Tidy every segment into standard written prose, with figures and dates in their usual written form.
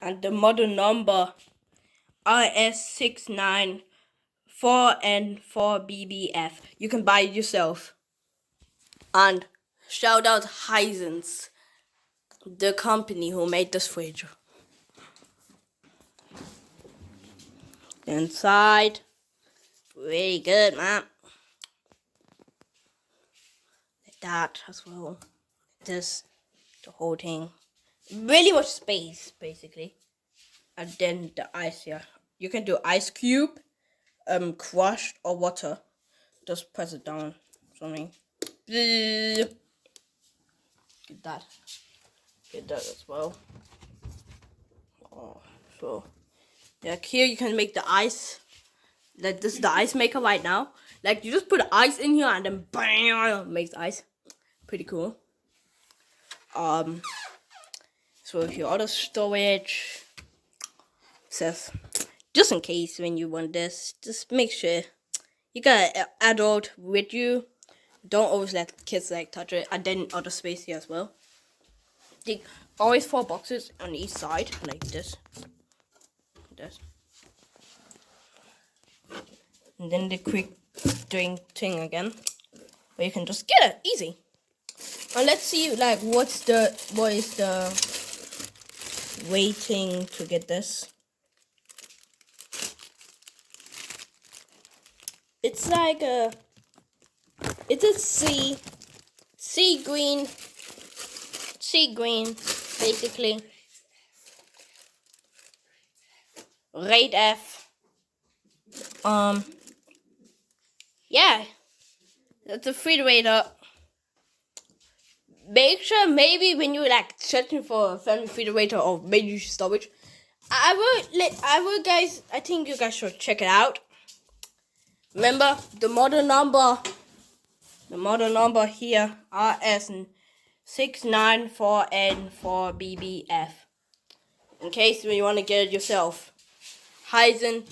and the model number RS694N4BBF. You can buy it yourself. And shout out Hisense, the company who made this fridge. Inside, really good, man. Like that as well. This, the whole thing. Really much space, basically. And then the ice here. You can do ice cube, crushed, or water. Just press it down. Something. Get that. Get that as well. Oh, so like here you can make the ice. Like this is the ice maker right now. Like you just put ice in here and then bam, makes ice. Pretty cool. So if your other storage says, just in case when you want this, just make sure you got an adult with you. Don't always let kids like touch it. And then other space here as well. Take always 4 boxes on each side, like this. And then the quick drink thing again, where you can just get it easy. And let's see, like, what is the waiting to get this. It's like it's a sea green, basically. Rate F. Yeah, that's a refrigerator. Make sure maybe when you like searching for a family refrigerator or maybe storage, I will guys. I think you guys should check it out. Remember the model number here, RS694N4BBF. In case you want to get it yourself. Heisen,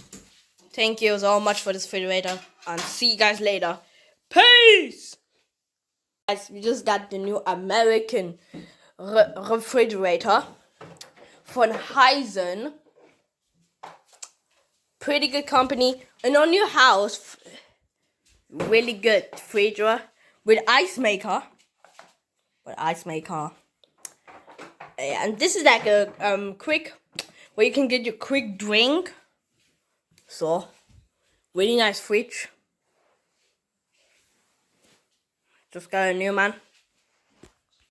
thank you so much for this refrigerator, and see you guys later. Peace! Guys, we just got the new American refrigerator from Heisen. Pretty good company. And on your house, really good refrigerator with ice maker. And this is like a quick, where you can get your quick drink. So, really nice fridge. Just got a new man.